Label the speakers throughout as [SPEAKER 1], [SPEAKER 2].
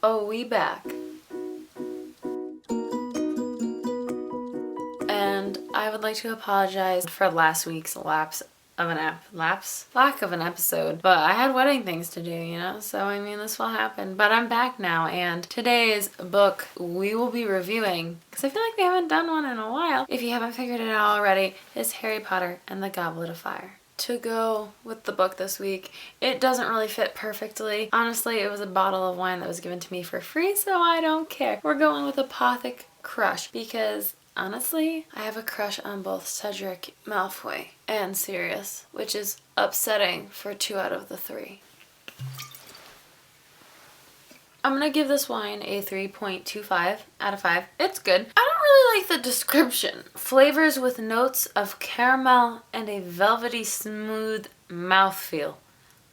[SPEAKER 1] Oh, we back. And I would like to apologize for last week's lack of an episode. But I had wedding things to do, you know? So, I mean, this will happen. But I'm back now, and today's book we will be reviewing, because I feel like we haven't done one in a while, if you haven't figured it out already, is Harry Potter and the Goblet of Fire. To go with the book this week, it doesn't really fit perfectly. Honestly, it was a bottle of wine that was given to me for free, so I don't care. We're going with Apothic Crush, because honestly, I have a crush on both Cedric Malfoy and Sirius, which is upsetting for 2 out of the 3. I'm gonna give this wine a 3.25 out of 5. It's good. I don't really like the description. Flavors with notes of caramel and a velvety smooth mouthfeel.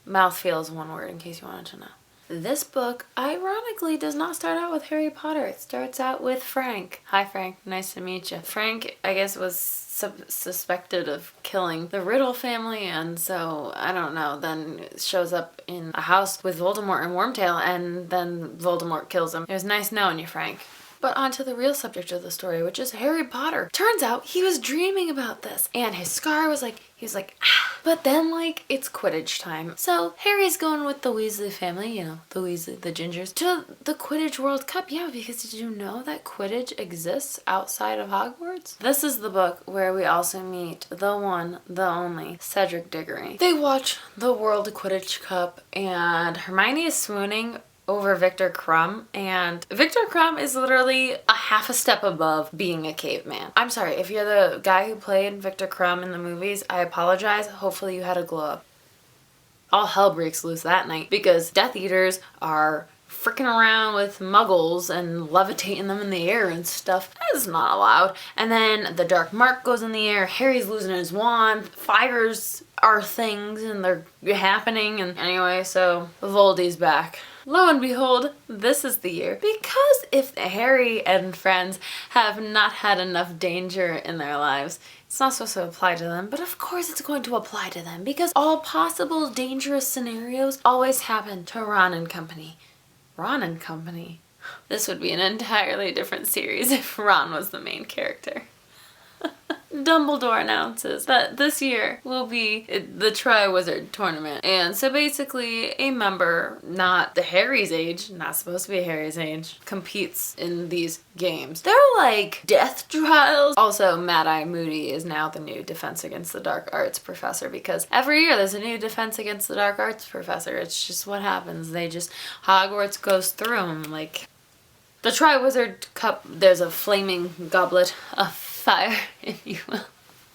[SPEAKER 1] Mouthfeel is one word in case you wanted to know. This book, ironically, does not start out with Harry Potter. It starts out with Frank. Hi, Frank. Nice to meet you. Frank, I guess, was suspected of killing the Riddle family, and so, I don't know, then shows up in a house with Voldemort and Wormtail, and then Voldemort kills him. It was nice knowing you, Frank. But on to the real subject of the story, which is Harry Potter. Turns out he was dreaming about this, and his scar was like, he was like, ah. But then, like, it's Quidditch time. So Harry's going with the Weasley family, you know, the Gingers, to the Quidditch World Cup. Yeah, because did you know that Quidditch exists outside of Hogwarts? This is the book where we also meet the one, the only, Cedric Diggory. They watch the World Quidditch Cup, and Hermione is swooning over Victor Crumb, and Victor Crumb is literally a half a step above being a caveman. I'm sorry, if you're the guy who played Victor Crumb in the movies, I apologize. Hopefully you had a glow up. All hell breaks loose that night because Death Eaters are freaking around with muggles and levitating them in the air and stuff. That is not allowed. And then the dark mark goes in the air, Harry's losing his wand, fires are things and they're happening, and anyway, so Voldy's back. Lo and behold, this is the year. Because if Harry and friends have not had enough danger in their lives, it's not supposed to apply to them, but of course it's going to apply to them because all possible dangerous scenarios always happen to Ron and company. Ron and company? This would be an entirely different series if Ron was the main character. Dumbledore announces that this year will be the Triwizard Tournament. And so basically a member, not the Harry's age, not supposed to be Harry's age, competes in these games. They're like death trials. Also, Mad-Eye Moody is now the new Defense Against the Dark Arts professor because every year there's a new Defense Against the Dark Arts professor. It's just what happens. Hogwarts goes through them. Like the Triwizard Cup, there's a flaming goblet of fire, if you will.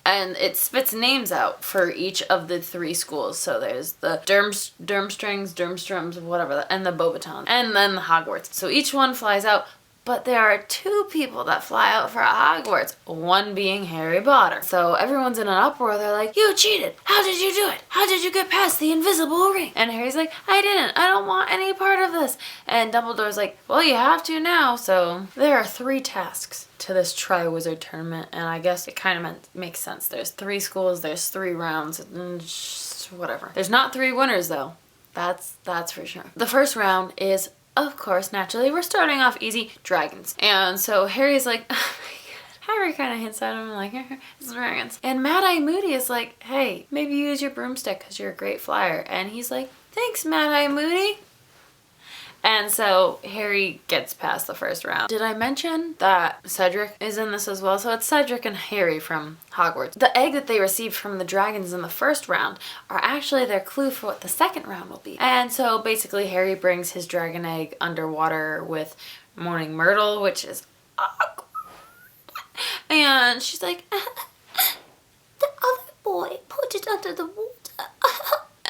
[SPEAKER 1] And it spits names out for each of the 3 schools. So there's the Durmstrums, whatever, and the Beauxbatons, and then the Hogwarts. So each one flies out, but there are 2 people that fly out for Hogwarts, one being Harry Potter. So everyone's in an uproar. They're like, you cheated! How did you do it? How did you get past the invisible ring? And Harry's like, I didn't. I don't want any part of this. And Dumbledore's like, well, you have to now. So there are 3 tasks to this Triwizard Tournament, and I guess it kind of makes sense. There's 3 schools, there's 3 rounds, and whatever. There's not 3 winners though. That's for sure. The first round is, of course, naturally, we're starting off easy, dragons. And so Harry's like, oh my God. Harry kind of hints at him like, it's dragons. And Mad-Eye Moody is like, hey, maybe use your broomstick because you're a great flyer. And he's like, thanks, Mad-Eye Moody. And so Harry gets past the first round. Did I mention that Cedric is in this as well? So it's Cedric and Harry from Hogwarts. The egg that they received from the dragons in the first round are actually their clue for what the second round will be. And so basically Harry brings his dragon egg underwater with Moaning Myrtle, which is awkward. And she's like, the other boy put it under the water.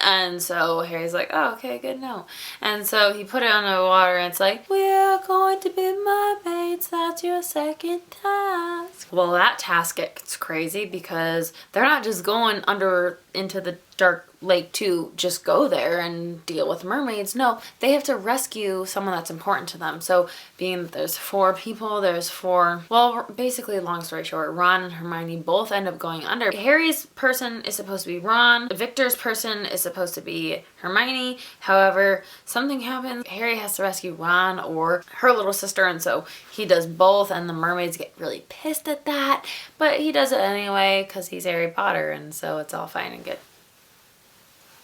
[SPEAKER 1] And so Harry's like, oh, okay, good, no. And so he put it under the water and it's like, we're going to be mermaids, that's your second task. Well, that task gets crazy because they're not just going under into the dark lake to just go there and deal with mermaids. No, they have to rescue someone that's important to them. So being that there's 4 people, well, basically, long story short, Ron and Hermione both end up going under. Harry's person is supposed to be Ron. Victor's person is supposed to be Hermione. However, something happens. Harry has to rescue Ron or her little sister, and so he does both, and the mermaids get really pissed at that. But he does it anyway because he's Harry Potter, and so it's all fine and good.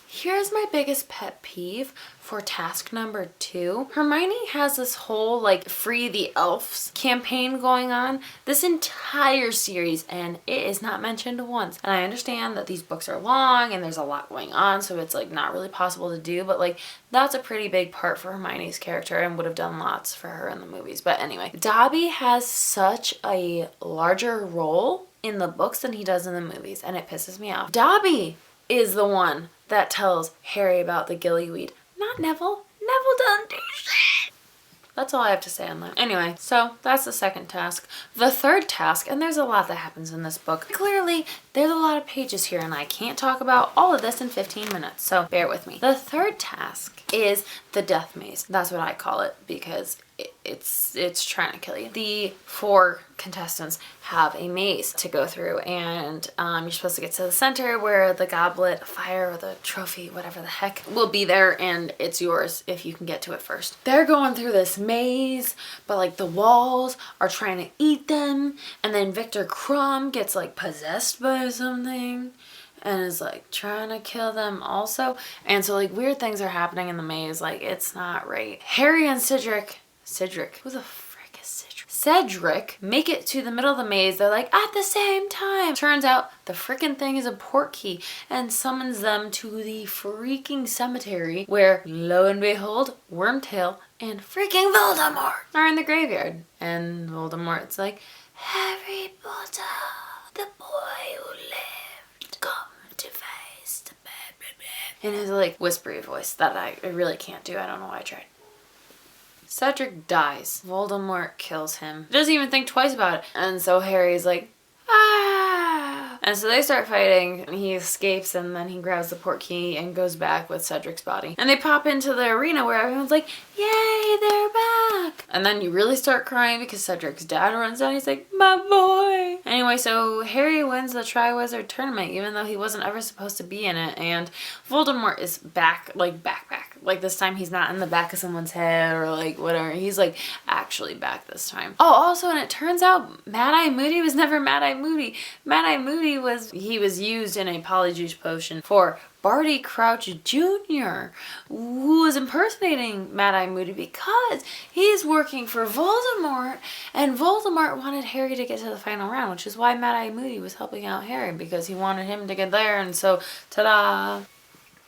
[SPEAKER 1] Here's my biggest pet peeve for task number 2. Hermione has this whole like free the elves campaign going on this entire series, and it is not mentioned once. And I understand that these books are long and there's a lot going on, so it's like not really possible to do, but like that's a pretty big part for Hermione's character and would have done lots for her in the movies. But anyway, Dobby has such a larger role in the books than he does in the movies, and it pisses me off. Dobby is the one that tells Harry about the gillyweed, not Neville. Neville doesn't do shit. That's all I have to say on that. Anyway, so that's the second task. The third task, and there's a lot that happens in this book. Clearly, there's a lot of pages here, and I can't talk about all of this in 15 minutes, so bear with me. The third task is the death maze. That's what I call it because it's trying to kill you. The 4 contestants have a maze to go through, and you're supposed to get to the center where the goblet of fire or the trophy, whatever the heck, will be there, and it's yours if you can get to it first. They're going through this maze, but like the walls are trying to eat them, and then Victor Crumb gets like possessed by something and is like trying to kill them also. And so like weird things are happening in the maze. Like it's not right. Harry and Cedric, who the frick is Cedric? Cedric make it to the middle of the maze. They're like at the same time. Turns out the frickin' thing is a portkey and summons them to the freaking cemetery where, lo and behold, Wormtail and freaking Voldemort are in the graveyard. And Voldemort's like, Harry Potter, the boy who lived, come to face the bad. In his like whispery voice that I really can't do. I don't know why I tried. Cedric dies. Voldemort kills him. Doesn't even think twice about it. And so Harry's like, ah! And so they start fighting, and he escapes, and then he grabs the portkey and goes back with Cedric's body. And they pop into the arena where everyone's like, yay, they're back! And then you really start crying because Cedric's dad runs down. He's like, my boy! Anyway, so Harry wins the Triwizard Tournament, even though he wasn't ever supposed to be in it. And Voldemort is back. Like this time he's not in the back of someone's head or like whatever. He's like actually back this time. Oh, also, and it turns out Mad-Eye Moody was never Mad-Eye Moody. Mad-Eye Moody was used in a Polyjuice potion for Barty Crouch Jr., who was impersonating Mad-Eye Moody because he's working for Voldemort, and Voldemort wanted Harry to get to the final round, which is why Mad-Eye Moody was helping out Harry, because he wanted him to get there, and so, ta-da!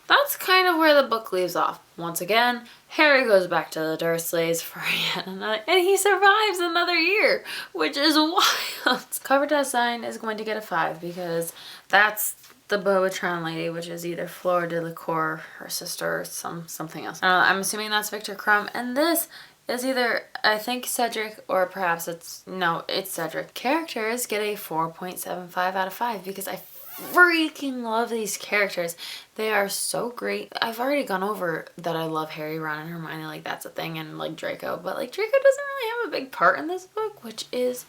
[SPEAKER 1] That's kind of where the book leaves off. Once again, Harry goes back to the Dursleys for yet another, and he survives another year, which is wild. Cover design is going to get a 5 because that's the Bobatron lady, which is either Fleur Delacour, her sister, or something else. I'm assuming that's Victor Crumb, and this is either, I think, Cedric, or perhaps it's Cedric. Characters get a 4.75 out of 5 because I freaking love these characters. They are so great. I've already gone over that I love Harry, Ron, and Hermione, like that's a thing, and like Draco, but like Draco doesn't really have a big part in this book, which is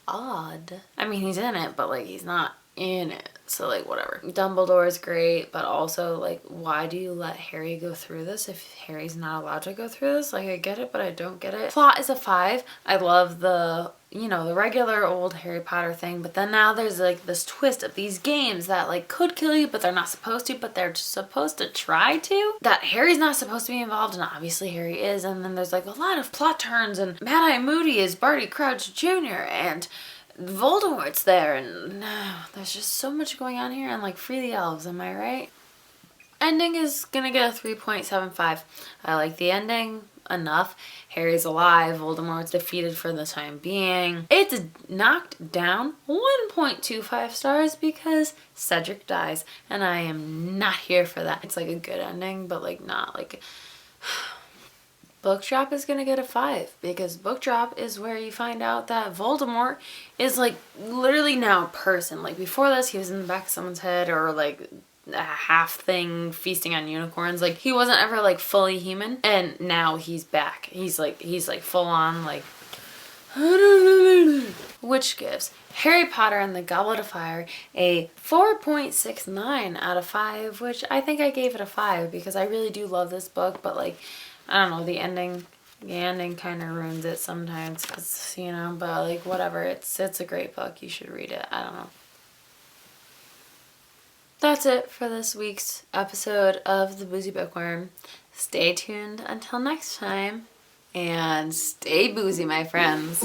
[SPEAKER 1] odd. I mean, he's in it, but like he's not in it, so like whatever. Dumbledore is great, but also like why do you let Harry go through this if Harry's not allowed to go through this? Like I get it, but I don't get it. Plot is a 5. I love the the regular old Harry Potter thing, but then now there's like this twist of these games that like could kill you, but they're not supposed to, but they're supposed to try to. That Harry's not supposed to be involved, and obviously Harry is, and then there's like a lot of plot turns, and Mad-Eye Moody is Barty Crouch Jr., and Voldemort's there, and there's just so much going on here, and like free the elves, am I right? Ending is gonna get a 3.75. I like the ending enough. Harry's alive, Voldemort's defeated for the time being. It's knocked down 1.25 stars because Cedric dies, and I am not here for that. It's like a good ending, but like not like... Book Drop is gonna get a 5 because Book Drop is where you find out that Voldemort is like literally now a person. Like before this he was in the back of someone's head or like a half thing feasting on unicorns. Like, he wasn't ever like fully human, and now he's back. He's like full on like which gives Harry Potter and the Goblet of Fire a 4.69 out of 5, which I think I gave it a 5 because I really do love this book, but like, I don't know, the ending kind of ruins it sometimes, cause, you know, but like, whatever, it's a great book. You should read it. I don't know. That's it for this week's episode of The Boozy Bookworm. Stay tuned until next time, and stay boozy, my friends.